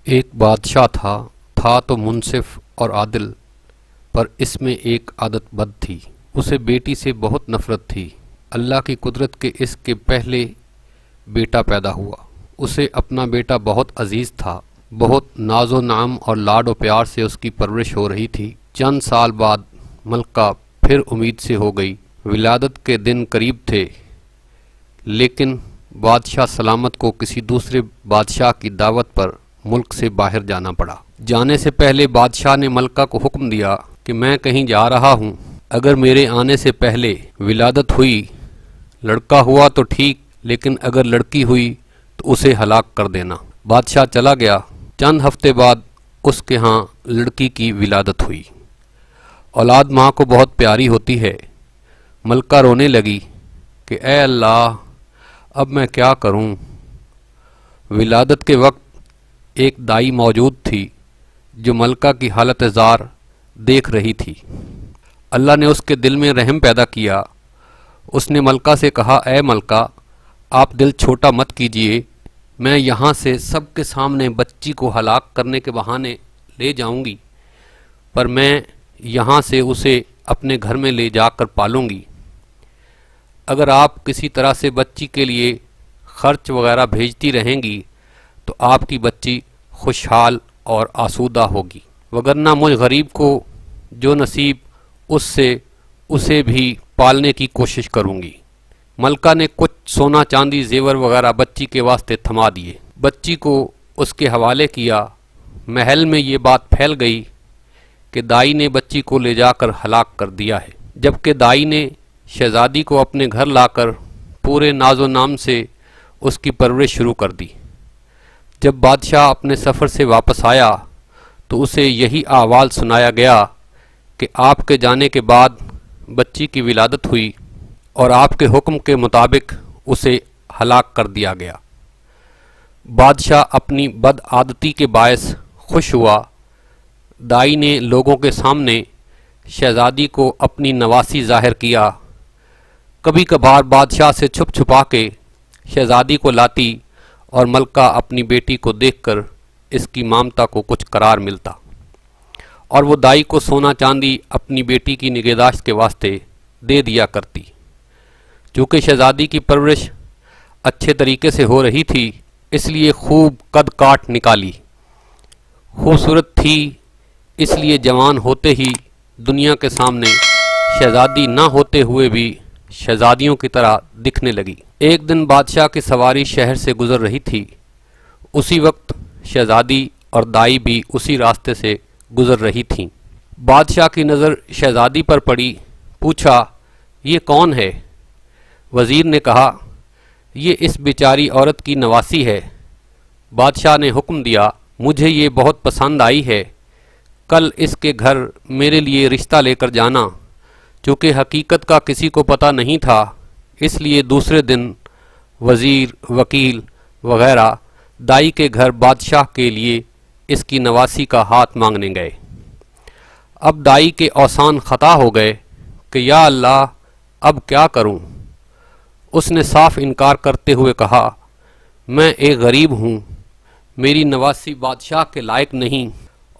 एक बादशाह था तो मुनसिफ और आदिल, पर इसमें एक आदत बद थी। उसे बेटी से बहुत नफरत थी। अल्लाह की कुदरत के इसके पहले बेटा पैदा हुआ। उसे अपना बेटा बहुत अजीज़ था। बहुत नाजो नाम और लाडो प्यार से उसकी परवरिश हो रही थी। चंद साल बाद मलका फिर उम्मीद से हो गई। विलादत के दिन करीब थे, लेकिन बादशाह सलामत को किसी दूसरे बादशाह की दावत पर मुल्क से बाहर जाना पड़ा। जाने से पहले बादशाह ने मलका को हुक्म दिया कि मैं कहीं जा रहा हूँ, अगर मेरे आने से पहले विलादत हुई, लड़का हुआ तो ठीक, लेकिन अगर लड़की हुई तो उसे हलाक कर देना। बादशाह चला गया। चंद हफ्ते बाद उसके यहाँ लड़की की विलादत हुई। औलाद माँ को बहुत प्यारी होती है। मलका रोने लगी कि ए अल्लाह, अब मैं क्या करूं। विलादत के वक्त एक दाई मौजूद थी जो मलका की हालत ज़ार देख रही थी। अल्लाह ने उसके दिल में रहम पैदा किया। उसने मलका से कहा, ए मलका, आप दिल छोटा मत कीजिए, मैं यहाँ से सबके सामने बच्ची को हलाक करने के बहाने ले जाऊंगी, पर मैं यहाँ से उसे अपने घर में ले जाकर पालूंगी। अगर आप किसी तरह से बच्ची के लिए खर्च वगैरह भेजती रहेंगी तो आपकी बच्ची खुशहाल और आसूदा होगी, वगरना मुझ गरीब को जो नसीब उससे उसे भी पालने की कोशिश करूंगी। मलका ने कुछ सोना चांदी जेवर वगैरह बच्ची के वास्ते थमा दिए। बच्ची को उसके हवाले किया। महल में ये बात फैल गई कि दाई ने बच्ची को ले जाकर हलाक कर दिया है, जबकि दाई ने शहजादी को अपने घर लाकर पूरे नाजो नाम से उसकी परवरिश शुरू कर दी। जब बादशाह अपने सफ़र से वापस आया तो उसे यही अहवाल सुनाया गया कि आपके जाने के बाद बच्ची की विलादत हुई और आपके हुक्म के मुताबिक उसे हलाक कर दिया गया। बादशाह अपनी बदआदती के बायस खुश हुआ। दाई ने लोगों के सामने शहजादी को अपनी नवासी जाहिर किया। कभी कभार बादशाह से छुप छुपा के शहजादी को लाती और मलका अपनी बेटी को देखकर इसकी ममता को कुछ करार मिलता और वो दाई को सोना चांदी अपनी बेटी की निगहदाश्त के वास्ते दे दिया करती। चूँकि शहजादी की परवरिश अच्छे तरीके से हो रही थी, इसलिए खूब कद काट निकाली। खूबसूरत थी, इसलिए जवान होते ही दुनिया के सामने शहजादी ना होते हुए भी शहजादियों की तरह दिखने लगी। एक दिन बादशाह की सवारी शहर से गुजर रही थी। उसी वक्त शहजादी और दाई भी उसी रास्ते से गुजर रही थीं। बादशाह की नज़र शहजादी पर पड़ी। पूछा, ये कौन है? वज़ीर ने कहा, ये इस बेचारी औरत की नवासी है। बादशाह ने हुक्म दिया, मुझे ये बहुत पसंद आई है, कल इसके घर मेरे लिए रिश्ता लेकर जाना। चूँकि हकीकत का किसी को पता नहीं था, इसलिए दूसरे दिन वज़ीर, वकील वगैरह दाई के घर बादशाह के लिए इसकी नवासी का हाथ मांगने गए। अब दाई के औसान ख़ता हो गए कि या अल्लाह, अब क्या करूं? उसने साफ इनकार करते हुए कहा, मैं एक गरीब हूं, मेरी नवासी बादशाह के लायक नहीं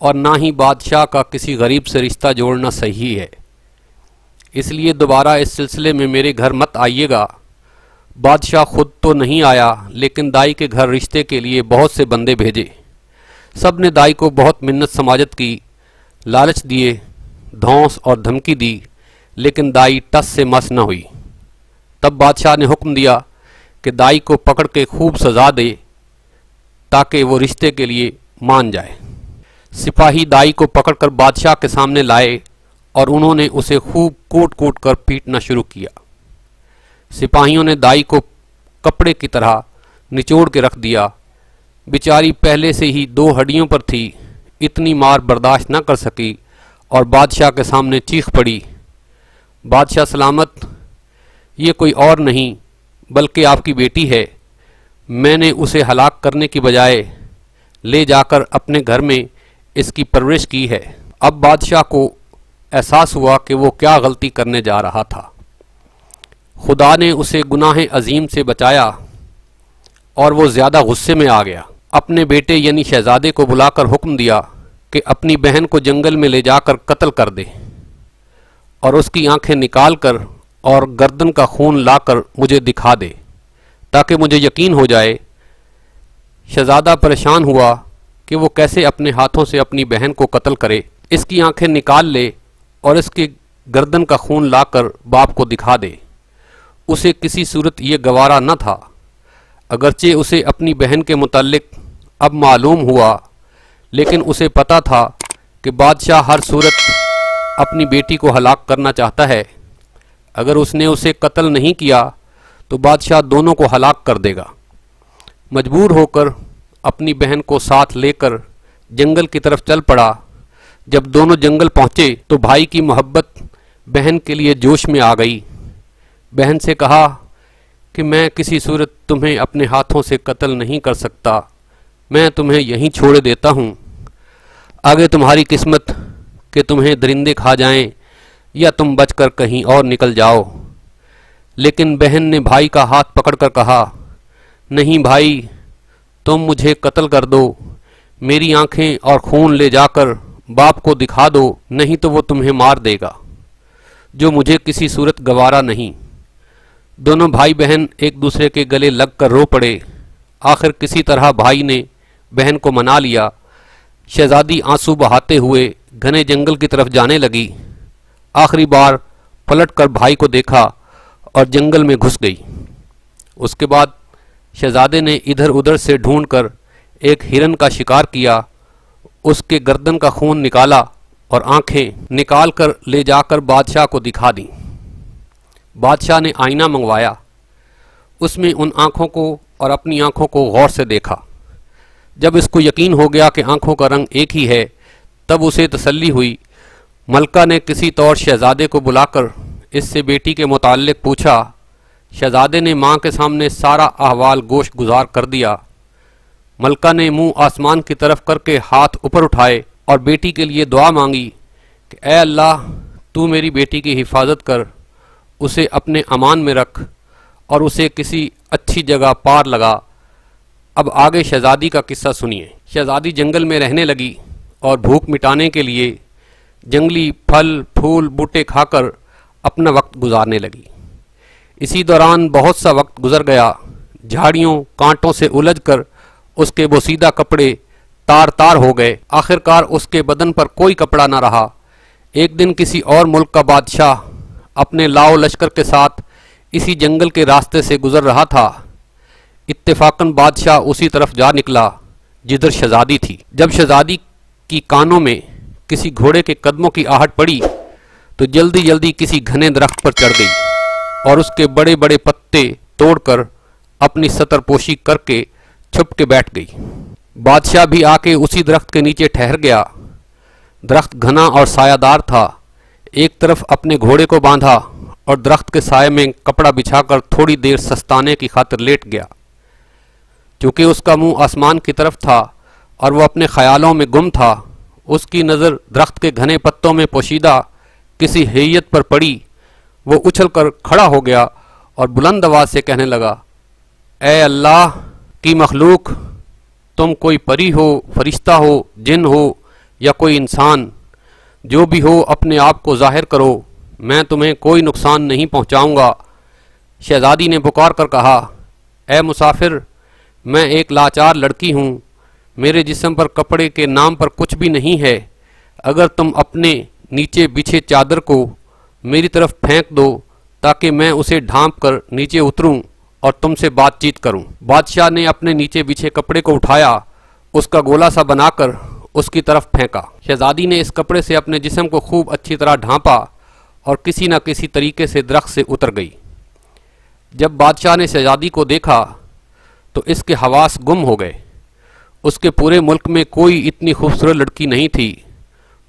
और ना ही बादशाह का किसी गरीब से रिश्ता जोड़ना सही है, इसलिए दोबारा इस सिलसिले में मेरे घर मत आइएगा। बादशाह खुद तो नहीं आया, लेकिन दाई के घर रिश्ते के लिए बहुत से बंदे भेजे। सब ने दाई को बहुत मिन्नत समाजत की, लालच दिए, धौंस और धमकी दी, लेकिन दाई टस से मस न हुई। तब बादशाह ने हुक्म दिया कि दाई को पकड़ के खूब सजा दे ताकि वो रिश्ते के लिए मान जाए। सिपाही दाई को पकड़कर बादशाह के सामने लाए और उन्होंने उसे खूब कूट कूट कर पीटना शुरू किया। सिपाहियों ने दाई को कपड़े की तरह निचोड़ के रख दिया। बेचारी पहले से ही दो हड्डियों पर थी, इतनी मार बर्दाश्त न कर सकी और बादशाह के सामने चीख पड़ी, बादशाह सलामत, ये कोई और नहीं बल्कि आपकी बेटी है। मैंने उसे हलाक करने की बजाय ले जाकर अपने घर में इसकी परवरिश की है। अब बादशाह को एहसास हुआ कि वो क्या गलती करने जा रहा था। खुदा ने उसे गुनाह अजीम से बचाया और वो ज़्यादा गुस्से में आ गया अपने बेटे यानी शहजादे को बुलाकर हुक्म दिया कि अपनी बहन को जंगल में ले जाकर कत्ल कर दे और उसकी आंखें निकाल कर और गर्दन का खून लाकर मुझे दिखा दे ताकि मुझे यकीन हो जाए। शहजादा परेशान हुआ कि वो कैसे अपने हाथों से अपनी बहन को कत्ल करे। इसकी आंखें निकाल ले और इसकी गर्दन का खून लाकर बाप को दिखा दे। उसे किसी सूरत ये गवारा न था, अगरचे उसे अपनी बहन के मुताल्लिक अब मालूम हुआ, लेकिन उसे पता था कि बादशाह हर सूरत अपनी बेटी को हलाक करना चाहता है। अगर उसने उसे कत्ल नहीं किया तो बादशाह दोनों को हलाक कर देगा। मजबूर होकर अपनी बहन को साथ लेकर जंगल की तरफ चल पड़ा। जब दोनों जंगल पहुंचे तो भाई की मोहब्बत बहन के लिए जोश में आ गई। बहन से कहा कि मैं किसी सूरत तुम्हें अपने हाथों से कत्ल नहीं कर सकता, मैं तुम्हें यहीं छोड़ देता हूँ। आगे तुम्हारी किस्मत कि तुम्हें दरिंदे खा जाएं या तुम बचकर कहीं और निकल जाओ। लेकिन बहन ने भाई का हाथ पकड़कर कहा, नहीं भाई, तुम मुझे कत्ल कर दो, मेरी आंखें और खून ले जाकर बाप को दिखा दो, नहीं तो वो तुम्हें मार देगा, जो मुझे किसी सूरत गवारा नहीं। दोनों भाई बहन एक दूसरे के गले लगकर रो पड़े। आखिर किसी तरह भाई ने बहन को मना लिया। शहजादी आंसू बहाते हुए घने जंगल की तरफ जाने लगी। आखिरी बार पलटकर भाई को देखा और जंगल में घुस गई। उसके बाद शहजादे ने इधर उधर से ढूंढकर एक हिरन का शिकार किया, उसके गर्दन का खून निकाला और आंखें निकालकर ले जाकर बादशाह को दिखा दी। बादशाह ने आईना मंगवाया, उसमें उन आंखों को और अपनी आंखों को गौर से देखा। जब इसको यकीन हो गया कि आंखों का रंग एक ही है, तब उसे तसल्ली हुई। मलका ने किसी तौर शहजादे को बुलाकर इससे बेटी के मुताल्लिक पूछा। शहजादे ने माँ के सामने सारा अहवाल गोश गुजार कर दिया। मलका ने मुंह आसमान की तरफ करके हाथ ऊपर उठाए और बेटी के लिए दुआ मांगी कि ऐ अल्लाह, तू मेरी बेटी की हिफाजत कर, उसे अपने अमान में रख और उसे किसी अच्छी जगह पार लगा। अब आगे शहजादी का किस्सा सुनिए। शहजादी जंगल में रहने लगी और भूख मिटाने के लिए जंगली फल फूल बूटे खाकर अपना वक्त गुजारने लगी। इसी दौरान बहुत सा वक्त गुजर गया। झाड़ियों कांटों से उलझकर उसके बोसीदा कपड़े तार तार हो गए। आखिरकार उसके बदन पर कोई कपड़ा न रहा। एक दिन किसी और मुल्क का बादशाह अपने लाओ लश्कर के साथ इसी जंगल के रास्ते से गुजर रहा था। इत्तेफाकन बादशाह उसी तरफ जा निकला जिधर शहजादी थी। जब शहजादी की कानों में किसी घोड़े के कदमों की आहट पड़ी तो जल्दी जल्दी किसी घने दरख्त पर चढ़ गई और उसके बड़े बड़े पत्ते तोड़कर अपनी सतरपोशी करके छुप के बैठ गई। बादशाह भी आके उसी दरख्त के नीचे ठहर गया। दरख्त घना और सायादार था। एक तरफ अपने घोड़े को बांधा और दरख्त के साये में कपड़ा बिछाकर थोड़ी देर सस्ताने की खातिर लेट गया। क्योंकि उसका मुंह आसमान की तरफ था और वह अपने ख्यालों में गुम था, उसकी नज़र दरख्त के घने पत्तों में पोशीदा किसी हैयत पर पड़ी। वो उछलकर खड़ा हो गया और बुलंद आवाज से कहने लगा, ए अल्लाह की मखलूक, तुम कोई परी हो, फरिश्ता हो, जिन हो या कोई इंसान, जो भी हो अपने आप को जाहिर करो, मैं तुम्हें कोई नुकसान नहीं पहुंचाऊंगा। शहजादी ने पुकार कर कहा, ए मुसाफिर, मैं एक लाचार लड़की हूँ, मेरे जिस्म पर कपड़े के नाम पर कुछ भी नहीं है। अगर तुम अपने नीचे बिछे चादर को मेरी तरफ फेंक दो ताकि मैं उसे ढांप कर नीचे उतरूं और तुमसे बातचीत करूं। बादशाह ने अपने नीचे बिछे कपड़े को उठाया, उसका गोला सा बनाकर उसकी तरफ फेंका। शहजादी ने इस कपड़े से अपने जिस्म को खूब अच्छी तरह ढांपा और किसी न किसी तरीके से दरख्त से उतर गई। जब बादशाह ने शहजादी को देखा तो इसके हवास गुम हो गए। उसके पूरे मुल्क में कोई इतनी खूबसूरत लड़की नहीं थी।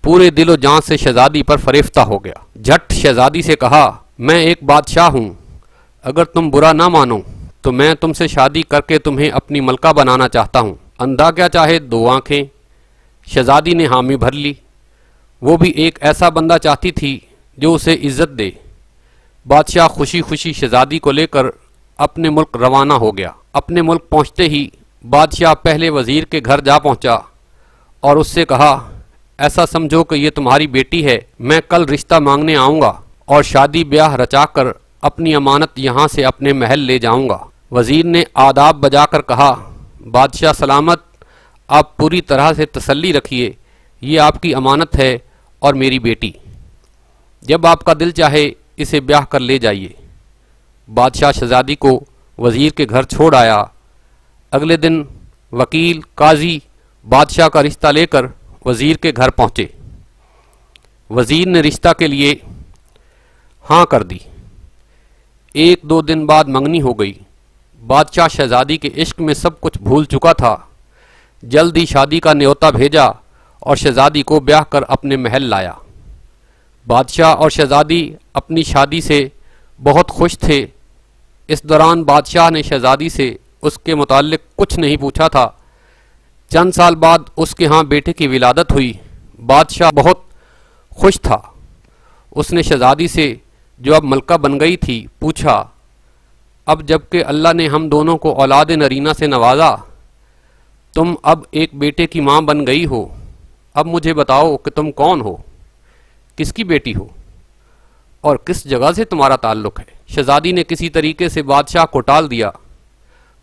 पूरे दिलो जान से शहजादी पर फरेफ्ता हो गया। झट शहजादी से कहा, मैं एक बादशाह हूँ, अगर तुम बुरा ना मानो तो मैं तुमसे शादी करके तुम्हें अपनी मलका बनाना चाहता हूँ। अंधा क्या चाहे दो आँखें। शहजादी ने हामी भर ली। वो भी एक ऐसा बंदा चाहती थी जो उसे इज्जत दे। बादशाह खुशी खुशी शहजादी को लेकर अपने मुल्क रवाना हो गया। अपने मुल्क पहुँचते ही बादशाह पहले वज़ीर के घर जा पहुंचा और उससे कहा, ऐसा समझो कि ये तुम्हारी बेटी है। मैं कल रिश्ता मांगने आऊँगा और शादी ब्याह रचाकर अपनी अमानत यहाँ से अपने महल ले जाऊँगा। वज़ीर ने आदाब बजाकर कहा, बादशाह सलामत, आप पूरी तरह से तसल्ली रखिए, ये आपकी अमानत है और मेरी बेटी। जब आपका दिल चाहे इसे ब्याह कर ले जाइए। बादशाह शहजादी को वज़ीर के घर छोड़ आया। अगले दिन वकील काजी बादशाह का रिश्ता लेकर वज़ीर के घर पहुँचे। वज़ीर ने रिश्ता के लिए हाँ कर दी। 1-2 दिन बाद मंगनी हो गई। बादशाह शहजादी के इश्क में सब कुछ भूल चुका था। जल्द ही शादी का न्योता भेजा और शहजादी को ब्याह कर अपने महल लाया। बादशाह और शहजादी अपनी शादी से बहुत खुश थे। इस दौरान बादशाह ने शहजादी से उसके मुताल्लिक कुछ नहीं पूछा था। चंद साल बाद उसके यहाँ बेटे की विलादत हुई। बादशाह बहुत खुश था। उसने शहजादी से, जो अब मलका बन गई थी, पूछा, अब जबकि अल्लाह ने हम दोनों को औलाद नरीना से नवाजा, तुम अब एक बेटे की माँ बन गई हो, अब मुझे बताओ कि तुम कौन हो, किसकी बेटी हो और किस जगह से तुम्हारा ताल्लुक़ है। शहजादी ने किसी तरीके से बादशाह को टाल दिया।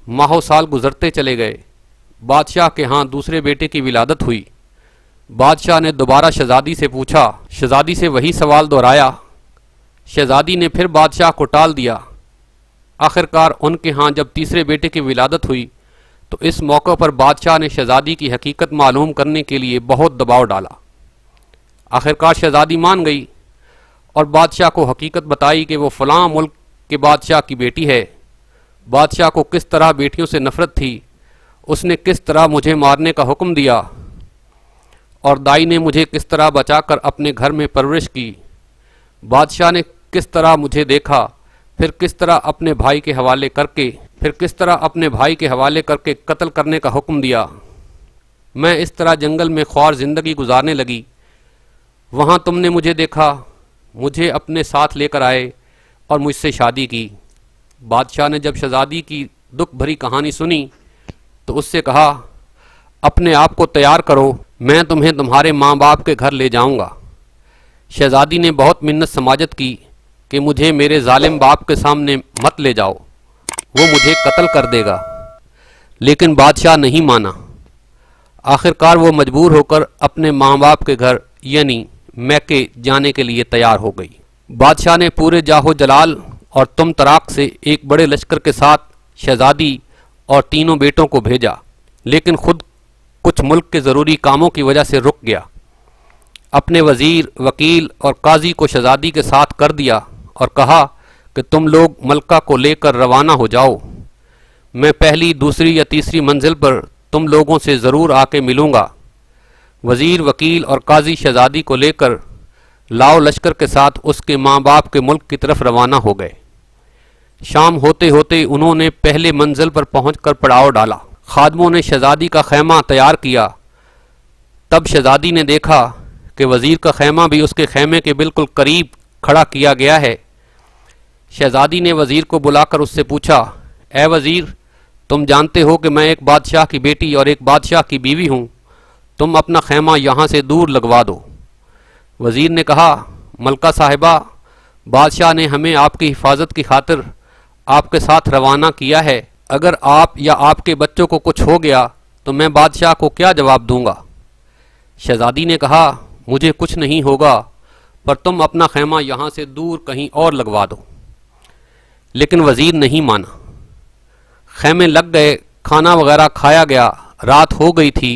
माहो साल गुजरते चले गए। बादशाह के यहाँ दूसरे बेटे की विलादत हुई। बादशाह ने दोबारा शहजादी से पूछा। शहजादी से वही सवाल दोहराया। शहजादी ने फिर बादशाह को टाल दिया। आखिरकार उनके यहाँ जब तीसरे बेटे की विलादत हुई तो इस मौके पर बादशाह ने शहजादी की हकीकत मालूम करने के लिए बहुत दबाव डाला। आखिरकार शहजादी मान गई और बादशाह को हकीकत बताई कि वो फ़लाँ मुल्क के बादशाह की बेटी है। बादशाह को किस तरह बेटियों से नफ़रत थी, उसने किस तरह मुझे मारने का हुक्म दिया और दाई ने मुझे किस तरह बचाकर अपने घर में परवरिश की। बादशाह ने किस तरह मुझे देखा, फिर किस तरह अपने भाई के हवाले करके कत्ल करने का हुक्म दिया। मैं इस तरह जंगल में ख्वार ज़िंदगी गुजारने लगी। वहाँ तुमने मुझे देखा, मुझे अपने साथ लेकर आए और मुझसे शादी की। बादशाह ने जब शहजादी की दुख भरी कहानी सुनी तो उससे कहा, अपने आप को तैयार करो, मैं तुम्हें तुम्हारे माँ बाप के घर ले जाऊँगा। शहजादी ने बहुत मिन्नत समाजत की कि मुझे मेरे जालिम बाप के सामने मत ले जाओ, वो मुझे कत्ल कर देगा। लेकिन बादशाह नहीं माना। आखिरकार वो मजबूर होकर अपने माँ बाप के घर यानी मैके जाने के लिए तैयार हो गई। बादशाह ने पूरे जाहो जलाल और तुम तराक से एक बड़े लश्कर के साथ शहजादी और तीनों बेटों को भेजा, लेकिन खुद कुछ मुल्क के ज़रूरी कामों की वजह से रुक गया। अपने वज़ीर, वकील और काजी को शहजादी के साथ कर दिया और कहा कि तुम लोग मलका को लेकर रवाना हो जाओ। मैं पहली, दूसरी या तीसरी मंजिल पर तुम लोगों से ज़रूर आके मिलूँगा। वज़ीर, वकील और काजी शहजादी को लेकर लाओ लश्कर के साथ उसके माँ बाप के मुल्क की तरफ रवाना हो गए। शाम होते होते उन्होंने पहले मंजिल पर पहुंचकर पड़ाव डाला। खादमों ने शहजादी का खैमा तैयार किया। तब शहजादी ने देखा कि वज़ीर का खैमा भी उसके खैमे के बिल्कुल करीब खड़ा किया गया है। शहजादी ने वज़ीर को बुलाकर उससे पूछा, ए वज़ीर, तुम जानते हो कि मैं एक बादशाह की बेटी और एक बादशाह की बीवी हूँ, तुम अपना खैमा यहाँ से दूर लगवा दो। वज़ीर ने कहा, मलका साहिबा, बादशाह ने हमें आपकी हिफाजत की खातिर आपके साथ रवाना किया है। अगर आप या आपके बच्चों को कुछ हो गया तो मैं बादशाह को क्या जवाब दूंगा। शहजादी ने कहा, मुझे कुछ नहीं होगा, पर तुम अपना खैमा यहाँ से दूर कहीं और लगवा दो। लेकिन वज़ीर नहीं माना। खैमे लग गए, खाना वगैरह खाया गया, रात हो गई थी,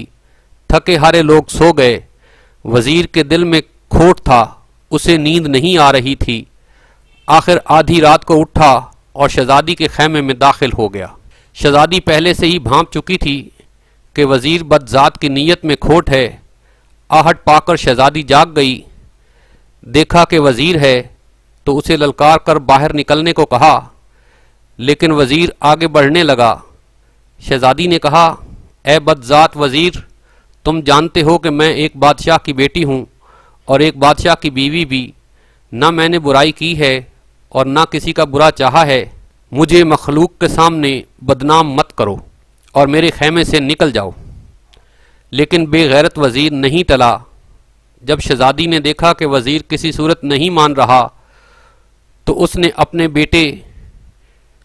थके हारे लोग सो गए। वज़ीर के दिल में खोट था, उसे नींद नहीं आ रही थी। आखिर आधी रात को उठा और शहजादी के खैमे में दाखिल हो गया। शहजादी पहले से ही भांप चुकी थी कि वज़ीर बदजात की नीयत में खोट है। आहट पाकर शहजादी जाग गई। देखा कि वज़ीर है तो उसे ललकार कर बाहर निकलने को कहा, लेकिन वज़ीर आगे बढ़ने लगा। शहजादी ने कहा, ए बदजात वज़ीर, तुम जानते हो कि मैं एक बादशाह की बेटी हूँ और एक बादशाह की बीवी भी। ना मैंने बुराई की है और ना किसी का बुरा चाहा है। मुझे मखलूक के सामने बदनाम मत करो। और मेरे खैमे से निकल जाओ। लेकिन बेगैरत वज़ीर नहीं टला। जब शहज़ादी ने देखा कि वज़ीर किसी सूरत नहीं मान रहा तो उसने अपने बेटे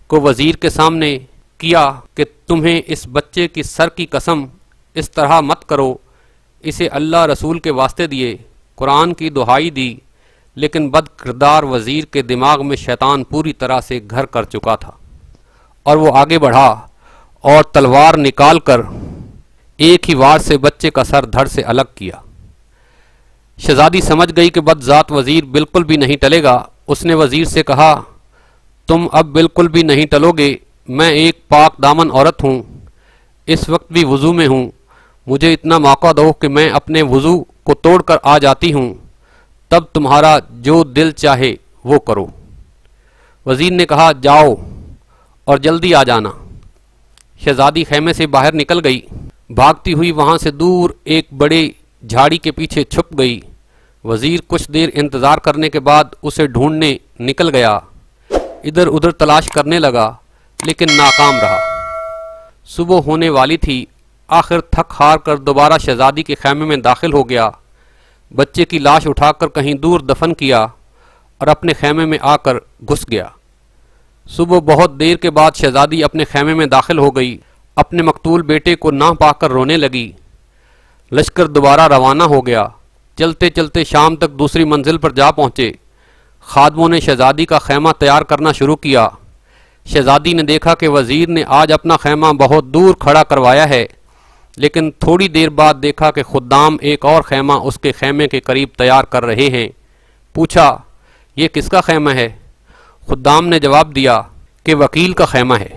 को वज़ीर के सामने किया कि तुम्हें इस बच्चे की सर की कसम इस तरह मत करो, इसे अल्लाह रसूल के वास्ते दिए। कुरान की दुहाई दी, लेकिन बदकिरदार वज़ीर के दिमाग में शैतान पूरी तरह से घर कर चुका था और वो आगे बढ़ा और तलवार निकाल कर एक ही वार से बच्चे का सर धड़ से अलग किया। शहज़ादी समझ गई कि बदज़ात वज़ीर बिल्कुल भी नहीं टलेगा। उसने वज़ीर से कहा, तुम अब बिल्कुल भी नहीं टलोगे। मैं एक पाक दामन औरत हूँ, इस वक्त भी वज़ू में हूँ। मुझे इतना मौका दो कि मैं अपने वज़ू को तोड़ कर आ जाती हूँ, तब तुम्हारा जो दिल चाहे वो करो। वज़ीर ने कहा, जाओ और जल्दी आ जाना। शहज़ादी खैमे से बाहर निकल गई। भागती हुई वहाँ से दूर एक बड़े झाड़ी के पीछे छुप गई। वज़ीर कुछ देर इंतज़ार करने के बाद उसे ढूंढने निकल गया। इधर उधर तलाश करने लगा, लेकिन नाकाम रहा। सुबह होने वाली थी। आखिर थक हार कर दोबारा शहज़ादी के खैमे में दाखिल हो गया। बच्चे की लाश उठाकर कहीं दूर दफन किया और अपने खैमे में आकर घुस गया। सुबह बहुत देर के बाद शहज़ादी अपने खैमे में दाखिल हो गई। अपने मकतूल बेटे को ना पाकर रोने लगी। लश्कर दोबारा रवाना हो गया। चलते चलते शाम तक दूसरी मंजिल पर जा पहुँचे। खादमों ने शहज़ादी का खैमा तैयार करना शुरू किया। शहज़ादी ने देखा कि वज़ीर ने आज अपना खैमा बहुत दूर खड़ा करवाया है, लेकिन थोड़ी देर बाद देखा कि खुद्दाम एक और खैमा उसके खैमे के करीब तैयार कर रहे हैं। पूछा, ये किसका खैमा है? खुद्दाम ने जवाब दिया कि वकील का खैमा है।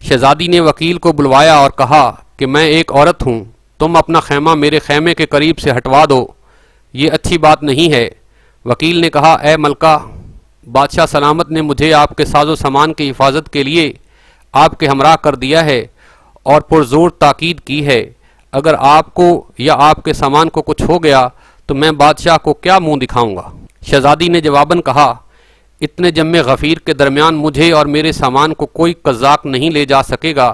शहज़ादी ने वकील को बुलवाया और कहा कि मैं एक औरत हूँ, तुम अपना खैमा मेरे खैमे के करीब से हटवा दो, ये अच्छी बात नहीं है। वकील ने कहा, ए मलका, बादशाह सलामत ने मुझे आपके साजो सामान की हिफाजत के लिए आपके हमराह कर दिया है और पुरजोर ताकीद की है। अगर आपको या आपके सामान को कुछ हो गया तो मैं बादशाह को क्या मुंह दिखाऊंगा? शहज़ादी ने जवाबन कहा, इतने जम्मे गफ़ीर के दरमियान मुझे और मेरे सामान को कोई कज़ाक नहीं ले जा सकेगा।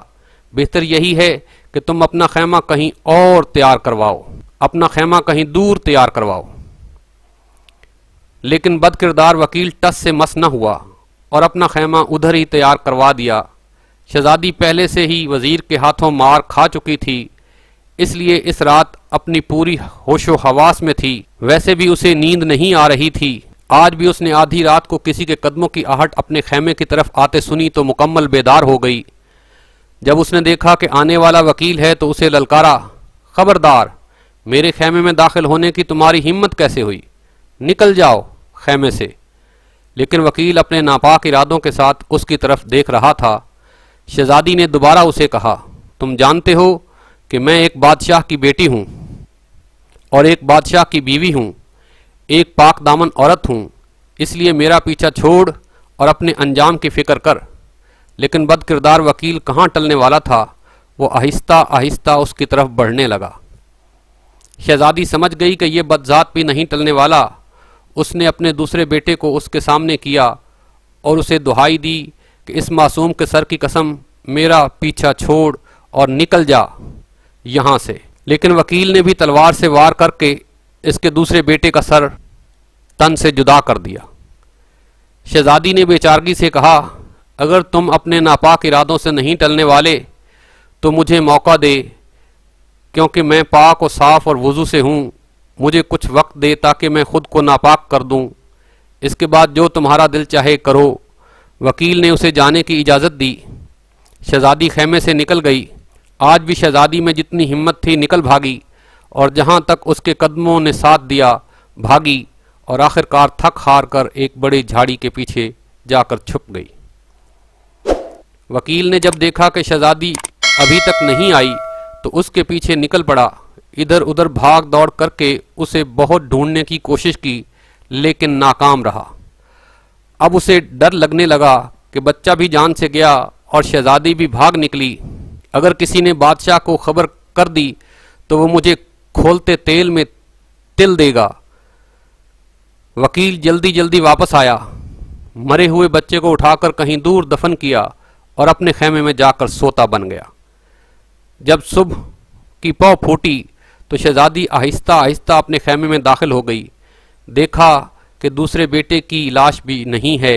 बेहतर यही है कि तुम अपना खैमा कहीं और तैयार करवाओ, अपना खैमा कहीं दूर तैयार करवाओ। लेकिन बदकिरदार वकील टस से मस न हुआ और अपना खैमा उधर ही तैयार करवा दिया। शहज़ादी पहले से ही वज़ीर के हाथों मार खा चुकी थी, इसलिए इस रात अपनी पूरी होशो हवास में थी। वैसे भी उसे नींद नहीं आ रही थी। आज भी उसने आधी रात को किसी के कदमों की आहट अपने खैमे की तरफ आते सुनी तो मुकम्मल बेदार हो गई। जब उसने देखा कि आने वाला वकील है तो उसे ललकारा, खबरदार, मेरे खैमे में दाखिल होने की तुम्हारी हिम्मत कैसे हुई? निकल जाओ खैमे से। लेकिन वकील अपने नापाक इरादों के साथ उसकी तरफ देख रहा था। शहज़ादी ने दोबारा उसे कहा, तुम जानते हो कि मैं एक बादशाह की बेटी हूँ और एक बादशाह की बीवी हूँ, एक पाक दामन औरत हूँ, इसलिए मेरा पीछा छोड़ और अपने अंजाम की फ़िक्र कर। लेकिन बदकिरदार वकील कहाँ टलने वाला था, वो आहिस्ता आहिस्ता उसकी तरफ बढ़ने लगा। शहज़ादी समझ गई कि यह बदजात भी नहीं टलने वाला। उसने अपने दूसरे बेटे को उसके सामने किया और उसे दुहाई दी कि इस मासूम के सर की कसम, मेरा पीछा छोड़ और निकल जा यहाँ से। लेकिन वकील ने भी तलवार से वार करके इसके दूसरे बेटे का सर तन से जुदा कर दिया। शहज़ादी ने बेचारगी से कहा, अगर तुम अपने नापाक इरादों से नहीं टलने वाले तो मुझे मौका दे, क्योंकि मैं पाक और साफ़ और वज़ू से हूँ। मुझे कुछ वक्त दे ताकि मैं खुद को नापाक कर दूँ, इसके बाद जो तुम्हारा दिल चाहे करो। वकील ने उसे जाने की इजाज़त दी। शहज़ादी खैमे से निकल गई। आज भी शहज़ादी में जितनी हिम्मत थी निकल भागी और जहाँ तक उसके कदमों ने साथ दिया भागी और आखिरकार थक हार कर एक बड़े झाड़ी के पीछे जाकर छुप गई। वकील ने जब देखा कि शहज़ादी अभी तक नहीं आई तो उसके पीछे निकल पड़ा। इधर उधर भाग दौड़ करके उसे बहुत ढूंढने की कोशिश की, लेकिन नाकाम रहा। अब उसे डर लगने लगा कि बच्चा भी जान से गया और शहज़ादी भी भाग निकली। अगर किसी ने बादशाह को खबर कर दी तो वो मुझे खोलते तेल में तिल देगा। वकील जल्दी जल्दी वापस आया, मरे हुए बच्चे को उठाकर कहीं दूर दफन किया और अपने खैमे में जाकर सोता बन गया। जब सुबह की पौ फूटी तो शहजादी आहिस्ता आहिस्ता अपने खैमे में दाखिल हो गई। देखा कि दूसरे बेटे की लाश भी नहीं है।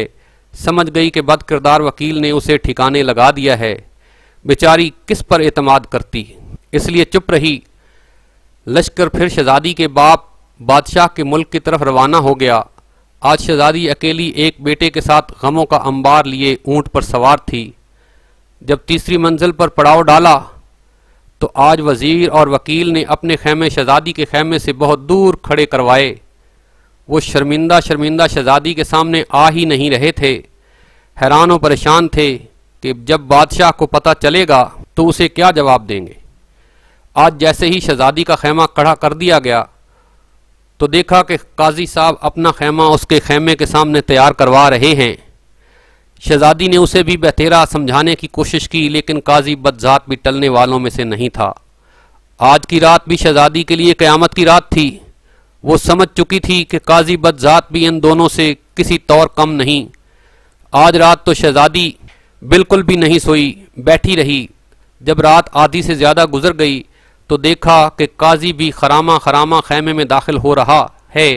समझ गई कि बदकिरदार वकील ने उसे ठिकाने लगा दिया है। बेचारी किस पर एतमाद करती, इसलिए चुप रही। लश्कर फिर शहजादी के बाप बादशाह के मुल्क की तरफ रवाना हो गया। आज शहजादी अकेली एक बेटे के साथ गमों का अंबार लिए ऊंट पर सवार थी। जब तीसरी मंजिल पर पड़ाव डाला तो आज वजीर और वकील ने अपने खैमे शहजादी के खैमे से बहुत दूर खड़े करवाए। वो शर्मिंदा शर्मिंदा शहजादी के सामने आ ही नहीं रहे थे। हैरान और परेशान थे कि जब बादशाह को पता चलेगा तो उसे क्या जवाब देंगे। आज जैसे ही शहजादी का खैमा खड़ा कर दिया गया तो देखा कि काजी साहब अपना खैमा उसके खैमे के सामने तैयार करवा रहे हैं। शहजादी ने उसे भी बतेरा समझाने की कोशिश की, लेकिन काजी बदजात भी टलने वालों में से नहीं था। आज की रात भी शहजादी के लिए क़यामत की रात थी। वो समझ चुकी थी कि काजी बदजात भी इन दोनों से किसी तौर कम नहीं। आज रात तो शहजादी बिल्कुल भी नहीं सोई, बैठी रही। जब रात आधी से ज़्यादा गुजर गई तो देखा कि काजी भी खरामा खरामा खैमे में दाखिल हो रहा है।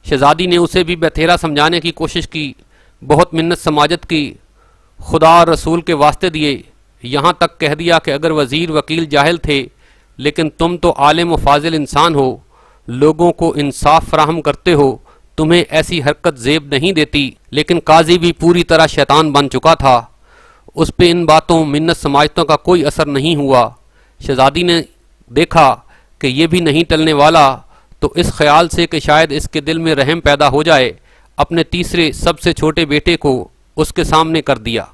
शहजादी ने उसे भी बतेरा समझाने की कोशिश की, बहुत मिन्नत समाजत की, खुदा और रसूल के वास्ते दिए। यहाँ तक कह दिया कि अगर वज़ीर वकील जाहिल थे, लेकिन तुम तो आलिम व फाजिल इंसान हो, लोगों को इंसाफ फराहम करते हो, तुम्हें ऐसी हरकत ज़ेब नहीं देती। लेकिन काजी भी पूरी तरह शैतान बन चुका था। उस पे इन बातों मिन्नत समाजतों का कोई असर नहीं हुआ। शहजादी ने देखा कि ये भी नहीं टलने वाला, तो इस ख्याल से कि शायद इसके दिल में रहम पैदा हो जाए, अपने तीसरे सबसे छोटे बेटे को उसके सामने कर दिया।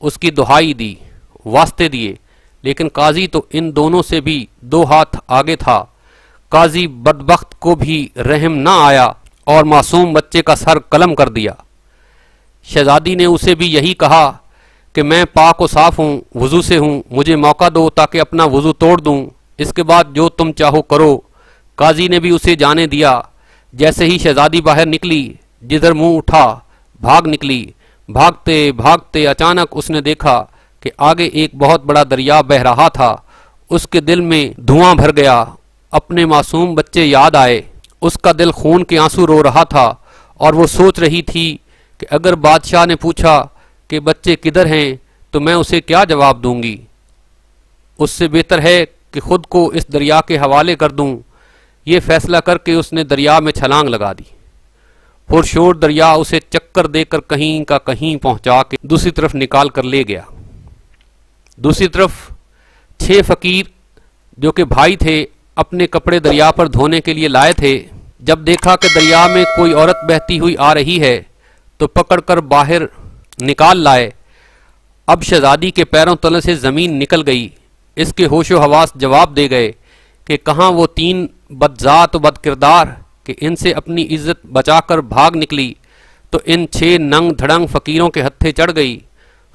उसकी दुहाई दी, वास्ते दिए, लेकिन काजी तो इन दोनों से भी 2 हाथ आगे था। काजी बदबख्त को भी रहम ना आया और मासूम बच्चे का सर कलम कर दिया। शहजादी ने उसे भी यही कहा कि मैं पाक व साफ हूँ, वज़ू से हूँ, मुझे मौका दो ताकि अपना वज़ू तोड़ दूँ, इसके बाद जो तुम चाहो करो। काजी ने भी उसे जाने दिया। जैसे ही शहजादी बाहर निकली, जिधर मुंह उठा भाग निकली। भागते भागते अचानक उसने देखा कि आगे एक बहुत बड़ा दरिया बह रहा था। उसके दिल में धुआं भर गया। अपने मासूम बच्चे याद आए। उसका दिल खून के आंसू रो रहा था और वो सोच रही थी कि अगर बादशाह ने पूछा कि बच्चे किधर हैं तो मैं उसे क्या जवाब दूंगी। उससे बेहतर है कि खुद को इस दरिया के हवाले कर दूं। ये फैसला करके उसने दरिया में छलांग लगा दी। पुरशोर दरिया उसे चक्कर देकर कहीं का कहीं पहुंचा के दूसरी तरफ निकाल कर ले गया। दूसरी तरफ 6 फकीर जो कि भाई थे, अपने कपड़े दरिया पर धोने के लिए लाए थे। जब देखा कि दरिया में कोई औरत बहती हुई आ रही है तो पकड़कर बाहर निकाल लाए। अब शहजादी के पैरों तले से ज़मीन निकल गई। इसके होशो हवास जवाब दे गए कि कहाँ वो 3 बदजात बदकिरदार कि इनसे अपनी इज्जत बचाकर भाग निकली तो इन 6 नंग धड़ंग फ़कीरों के हत्थे चढ़ गई।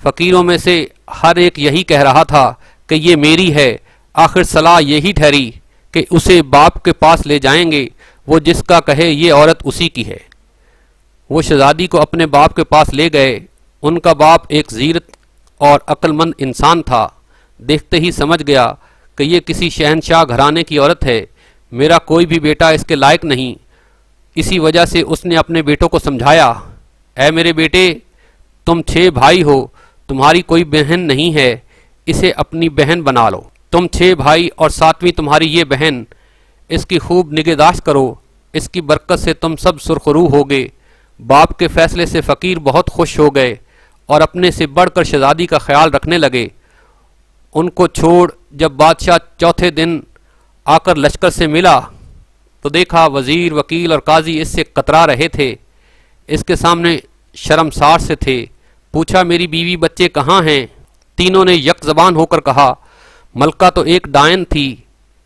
फ़कीरों में से हर एक यही कह रहा था कि ये मेरी है। आखिर सलाह यही ठहरी कि उसे बाप के पास ले जाएंगे, वो जिसका कहे ये औरत उसी की है। वो शहजादी को अपने बाप के पास ले गए। उनका बाप एक ज़ीरत और अक्लमंद इंसान था। देखते ही समझ गया कि ये किसी शहनशाह घराने की औरत है। मेरा कोई भी बेटा इसके लायक नहीं। इसी वजह से उसने अपने बेटों को समझाया, ऐ मेरे बेटे, तुम 6 भाई हो, तुम्हारी कोई बहन नहीं है, इसे अपनी बहन बना लो। तुम 6 भाई और 7वीं तुम्हारी ये बहन, इसकी खूब निगहदाश्त करो। इसकी बरकत से तुम सब सुरखरू होगे। बाप के फैसले से फ़कीर बहुत खुश हो गए और अपने से बढ़कर शहजादी का ख्याल रखने लगे। उनको छोड़ जब बादशाह चौथे दिन आकर लश्कर से मिला तो देखा वज़ीर, वकील और काजी इससे कतरा रहे थे। इसके सामने शर्मसार से थे। पूछा, मेरी बीवी बच्चे कहाँ हैं? तीनों ने यक ज़बान होकर कहा, मलका तो एक डायन थी,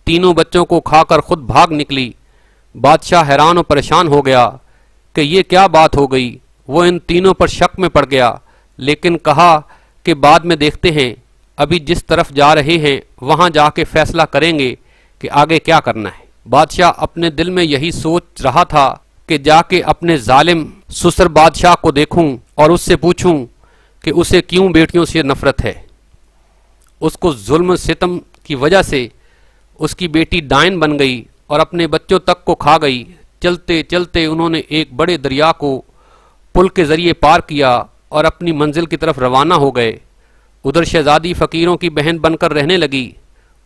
तीनों बच्चों को खाकर खुद भाग निकली। बादशाह हैरान और परेशान हो गया कि ये क्या बात हो गई। वो इन तीनों पर शक में पड़ गया, लेकिन कहा कि बाद में देखते हैं, अभी जिस तरफ जा रहे हैं वहाँ जाके फैसला करेंगे कि आगे क्या करना है। बादशाह अपने दिल में यही सोच रहा था कि जाके अपने जालिम ससुर बादशाह को देखूं और उससे पूछूं कि उसे क्यों बेटियों से नफरत है। उसको जुल्म सितम की वजह से उसकी बेटी डायन बन गई और अपने बच्चों तक को खा गई। चलते चलते उन्होंने एक बड़े दरिया को पुल के जरिए पार किया और अपनी मंजिल की तरफ रवाना हो गए। उधर शहजादी फकीरों की बहन बनकर रहने लगी।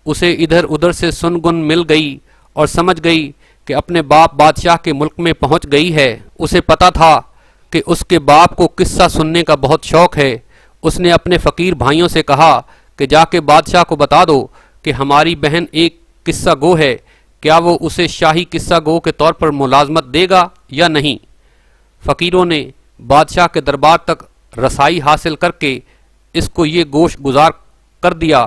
उसे इधर उधर से सुनगुन मिल गई और समझ गई कि अपने बाप बादशाह के मुल्क में पहुंच गई है। उसे पता था कि उसके बाप को किस्सा सुनने का बहुत शौक है। उसने अपने फ़कीर भाइयों से कहा कि जाके बादशाह को बता दो कि हमारी बहन एक किस्सा गो है, क्या वो उसे शाही किस्सा गो के तौर पर मुलाजमत देगा या नहीं। फ़कीरों ने बादशाह के दरबार तक रसाई हासिल करके इसको ये गोश गुजार कर दिया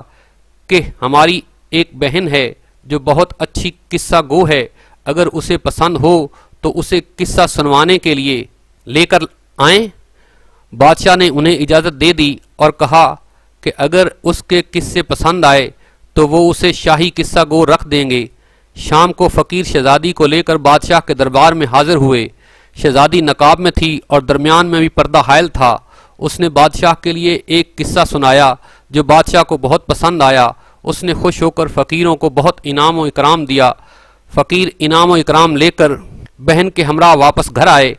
कि हमारी एक बहन है जो बहुत अच्छी किस्सा गो है, अगर उसे पसंद हो तो उसे किस्सा सुनवाने के लिए लेकर आएं। बादशाह ने उन्हें इजाज़त दे दी और कहा कि अगर उसके किस्से पसंद आए तो वो उसे शाही किस्सा गो रख देंगे। शाम को फ़कीर शहजादी को लेकर बादशाह के दरबार में हाजिर हुए। शहजादी नकाब में थी और दरमियान में भी पर्दा हायल था। उसने बादशाह के लिए एक किस्सा सुनाया जो बादशाह को बहुत पसंद आया। उसने खुश होकर फ़कीरों को बहुत इनाम व इकराम दिया। फ़कीर इनाम व इकराम लेकर बहन के हमरा वापस घर आए।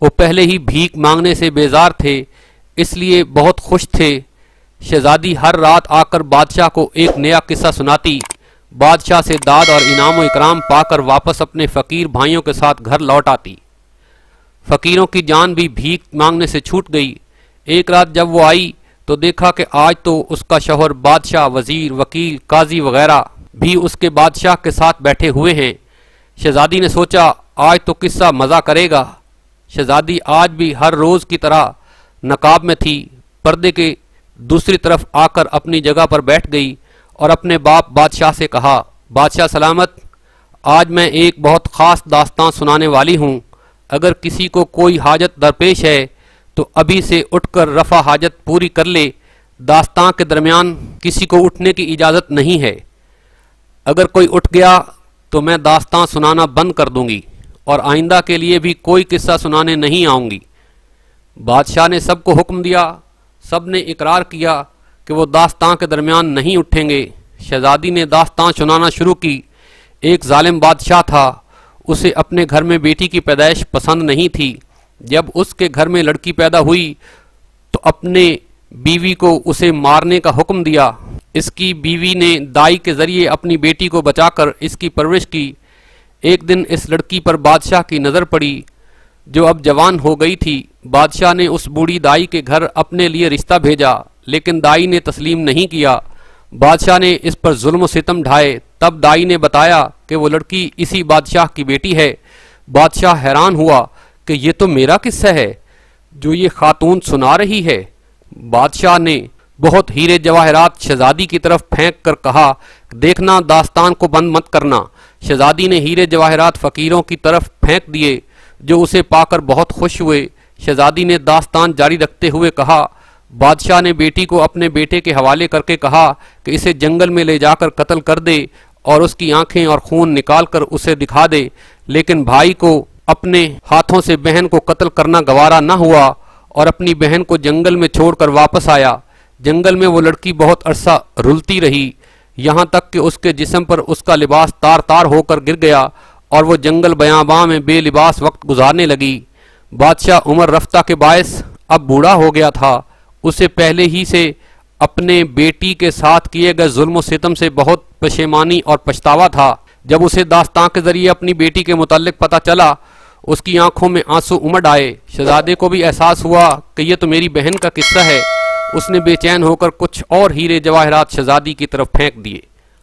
वो पहले ही भीख मांगने से बेजार थे, इसलिए बहुत खुश थे। शहजादी हर रात आकर बादशाह को एक नया किस्सा सुनाती। बादशाह से दाद और इनाम व इकराम पाकर वापस अपने फ़कीर भाइयों के साथ घर लौट आती। फ़कीरों की जान भी भीख मांगने से छूट गई। एक रात जब वो आई तो देखा कि आज तो उसका शौहर बादशाह, वजीर, वकील, काजी वगैरह भी उसके बादशाह के साथ बैठे हुए हैं। शहजादी ने सोचा आज तो किस्सा मज़ा करेगा। शहजादी आज भी हर रोज़ की तरह नकाब में थी। पर्दे के दूसरी तरफ आकर अपनी जगह पर बैठ गई और अपने बाप बादशाह से कहा, बादशाह सलामत, आज मैं एक बहुत ख़ास दास्तान सुनाने वाली हूँ। अगर किसी को कोई हाजत दरपेश है तो अभी से उठकर रफ़ा हाजत पूरी कर ले। दास्तान के दरमियान किसी को उठने की इजाज़त नहीं है। अगर कोई उठ गया तो मैं दास्तान सुनाना बंद कर दूंगी और आइंदा के लिए भी कोई किस्सा सुनाने नहीं आऊँगी। बादशाह ने सबको हुक्म दिया। सब ने इकरार किया कि वो दास्तान के दरमियान नहीं उठेंगे। शहजादी ने दास्तान सुनाना शुरू की। एक जालिम बादशाह था, उसे अपने घर में बेटी की पैदाइश पसंद नहीं थी। जब उसके घर में लड़की पैदा हुई तो अपने बीवी को उसे मारने का हुक्म दिया। इसकी बीवी ने दाई के ज़रिए अपनी बेटी को बचाकर इसकी परवरिश की। एक दिन इस लड़की पर बादशाह की नज़र पड़ी जो अब जवान हो गई थी। बादशाह ने उस बूढ़ी दाई के घर अपने लिए रिश्ता भेजा, लेकिन दाई ने तस्लीम नहीं किया। बादशाह ने इस पर जुल्म सितम ढाए। तब दाई ने बताया कि वो लड़की इसी बादशाह की बेटी है। बादशाह हैरान हुआ कि ये तो मेरा किस्सा है जो ये खातून सुना रही है। बादशाह ने बहुत हीरे जवाहरात शहजादी की तरफ फेंक कर कहा, देखना दास्तान को बंद मत करना। शहजादी ने हीरे जवाहरात फ़कीरों की तरफ फेंक दिए जो उसे पाकर बहुत खुश हुए। शहजादी ने दास्तान जारी रखते हुए कहा, बादशाह ने बेटी को अपने बेटे के हवाले करके कहा कि इसे जंगल में ले जाकर कत्ल कर दे और उसकी आंखें और खून निकाल कर उसे दिखा दे। लेकिन भाई को अपने हाथों से बहन को कत्ल करना गवारा न हुआ और अपनी बहन को जंगल में छोड़कर वापस आया। जंगल में वो लड़की बहुत अरसा रुलती रही, यहाँ तक कि उसके जिस्म पर उसका लिबास तार तार होकर गिर गया और वो जंगल बयाबां में बेलिबास वक्त गुजारने लगी। बादशाह उम्र रफ्ता के बायस अब बूढ़ा हो गया था। उसे पहले ही से अपने बेटी के साथ किए गए जुल्म सितम से बहुत पशेमानी और पछतावा था। जब उसे दास्तान के जरिए अपनी बेटी के मुताल्लिक पता चला, उसकी आंखों में आंसू उमड़ आए। शहजादे को भी एहसास हुआ कि यह तो मेरी बहन का किस्सा है। उसने बेचैन होकर कुछ और हीरे जवाहरात शहजादी की तरफ फेंक दिए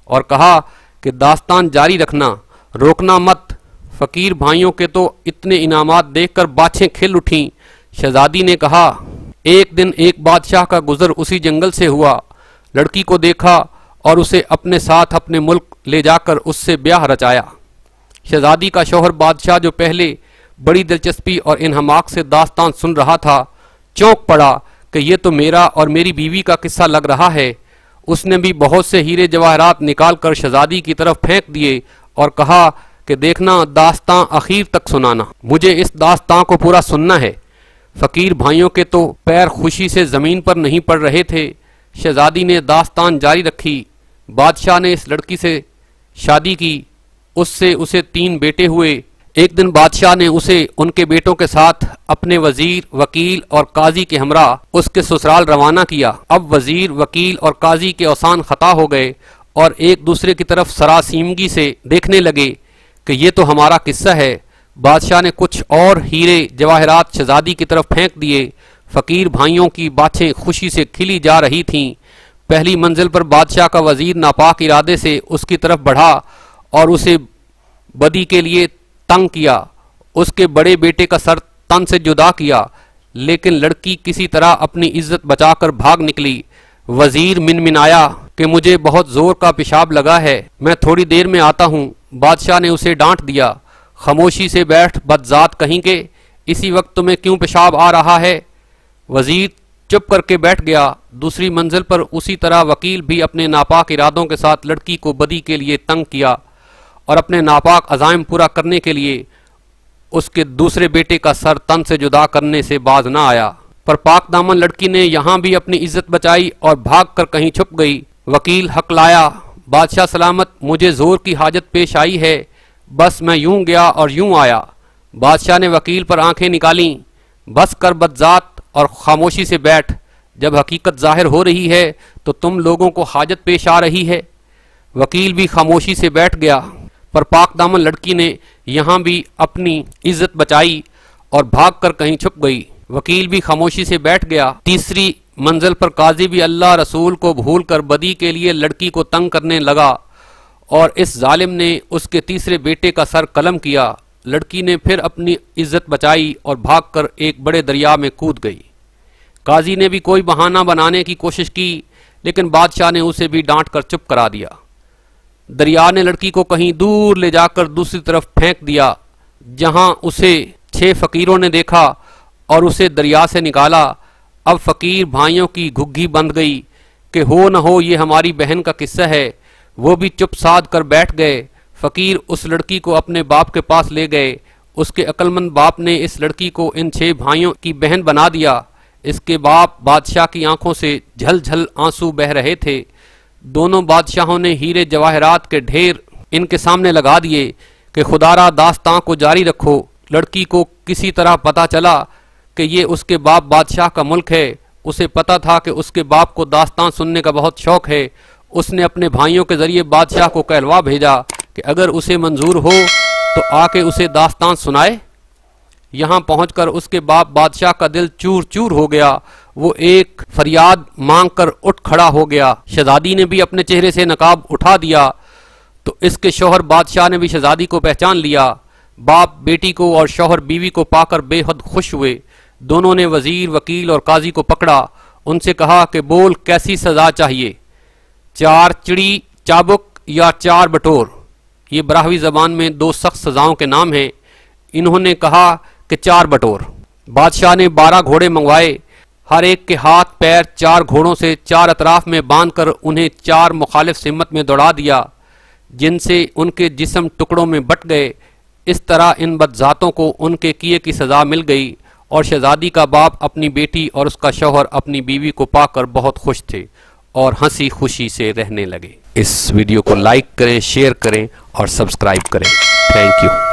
और कहा कि दास्तान जारी रखना, रोकना मत। फ़कीर भाइयों के तो इतने इनामात देखकर बाछें खिल उठीं। शहजादी ने कहा, एक दिन एक बादशाह का गुजर उसी जंगल से हुआ। लड़की को देखा और उसे अपने साथ अपने मुल्क ले जाकर उससे ब्याह रचाया। शहजादी का शौहर बादशाह, जो पहले बड़ी दिलचस्पी और इन्हमाक से दास्तान सुन रहा था, चौंक पड़ा कि यह तो मेरा और मेरी बीवी का किस्सा लग रहा है। उसने भी बहुत से हीरे जवाहरात निकाल कर शहजादी की तरफ फेंक दिए और कहा कि देखना, दास्तां आखिर तक सुनाना, मुझे इस दास्तां को पूरा सुनना है। फ़कीर भाइयों के तो पैर खुशी से ज़मीन पर नहीं पड़ रहे थे। शहजादी ने दास्तान जारी रखी। बादशाह ने इस लड़की से शादी की, उससे उसे 3 बेटे हुए। एक दिन बादशाह ने उसे उनके बेटों के साथ अपने वजीर, वकील और काजी के हमरा उसके ससुराल रवाना किया। अब वजीर, वकील और काजी के औसान खता हो गए और एक दूसरे की तरफ सरासीमगी से देखने लगे कि ये तो हमारा किस्सा है। बादशाह ने कुछ और हीरे जवाहरात शहजादी की तरफ फेंक दिए। फकीर भाइयों की बातें खुशी से खिली जा रही थीं। पहली मंजिल पर बादशाह का वजीर नापाक इरादे से उसकी तरफ बढ़ा और उसे बदी के लिए तंग किया। उसके बड़े बेटे का सर तन से जुदा किया, लेकिन लड़की किसी तरह अपनी इज्जत बचाकर भाग निकली। वजीर मिनमिनाया कि मुझे बहुत जोर का पेशाब लगा है, मैं थोड़ी देर में आता हूँ। बादशाह ने उसे डांट दिया, खामोशी से बैठ बदजात कहीं के, इसी वक्त तुम्हें क्यों पेशाब आ रहा है। वजीर चुप करके बैठ गया। दूसरी मंजिल पर उसी तरह वकील भी अपने नापाक इरादों के साथ लड़की को बदी के लिए तंग किया और अपने नापाक अज़ाइम पूरा करने के लिए उसके दूसरे बेटे का सर तन से जुदा करने से बाज ना आया। पर पाक दामन लड़की ने यहाँ भी अपनी इज्जत बचाई और भाग कर कहीं छुप गई। वकील हकलाया, बादशाह सलामत, मुझे जोर की हाजत पेश आई है, बस मैं यूं गया और यूं आया। बादशाह ने वकील पर आंखें निकाली, बस कर बदजात और खामोशी से बैठ, जब हकीकत जाहिर हो रही है तो तुम लोगों को हाजत पेश आ रही है। वकील भी खामोशी से बैठ गया, पर पाक दामन लड़की ने यहाँ भी अपनी इज्जत बचाई और भागकर कहीं छुप गई। वकील भी खामोशी से बैठ गया। तीसरी मंजिल पर काजी भी अल्लाह रसूल को भूलकर बदी के लिए लड़की को तंग करने लगा और इस जालिम ने उसके तीसरे बेटे का सर कलम किया। लड़की ने फिर अपनी इज्जत बचाई और भागकर एक बड़े दरिया में कूद गई। काजी ने भी कोई बहाना बनाने की कोशिश की, लेकिन बादशाह ने उसे भी डांट कर चुप करा दिया। दरिया ने लड़की को कहीं दूर ले जाकर दूसरी तरफ फेंक दिया, जहां उसे 6 फकीरों ने देखा और उसे दरिया से निकाला। अब फकीर भाइयों की घुग्गी बंध गई कि हो न हो ये हमारी बहन का किस्सा है। वो भी चुप साध कर बैठ गए। फकीर उस लड़की को अपने बाप के पास ले गए। उसके अक्लमंद बाप ने इस लड़की को इन 6 भाइयों की बहन बना दिया। इसके बाप बादशाह की आंखों से झलझल आंसू बह रहे थे। दोनों बादशाहों ने हीरे जवाहरात के ढेर इनके सामने लगा दिए कि खुदारा दास्तां को जारी रखो। लड़की को किसी तरह पता चला कि ये उसके बाप बादशाह का मुल्क है। उसे पता था कि उसके बाप को दास्तां सुनने का बहुत शौक है। उसने अपने भाइयों के जरिए बादशाह को कहलवा भेजा कि अगर उसे मंजूर हो तो आके उसे दास्तान सुनाए। यहाँ पहुंचकर उसके बाप बादशाह का दिल चूर चूर हो गया। वो एक फरियाद मांगकर उठ खड़ा हो गया। शहजादी ने भी अपने चेहरे से नकाब उठा दिया तो इसके शौहर बादशाह ने भी शहजादी को पहचान लिया। बाप बेटी को और शौहर बीवी को पाकर बेहद खुश हुए। दोनों ने वजीर, वकील और काजी को पकड़ा। उनसे कहा कि बोल, कैसी सजा चाहिए, 4 चिड़ी चाबुक या 4 बटोर। ये बराहवी जबान में 2 सख्त सजाओं के नाम हैं। इन्होंने कहा कि 4 बटोर। बादशाह ने 12 घोड़े मंगवाए। हर एक के हाथ पैर 4 घोड़ों से 4 अतराफ में बांधकर उन्हें 4 मुखालिफ सिमत में दौड़ा दिया, जिनसे उनके जिस्म टुकड़ों में बट गए। इस तरह इन बदजातों को उनके किए की सजा मिल गई और शहजादी का बाप अपनी बेटी और उसका शौहर अपनी बीवी को पाकर बहुत खुश थे और हंसी खुशी से रहने लगे। इस वीडियो को लाइक करें, शेयर करें और सब्सक्राइब करें। Thank you.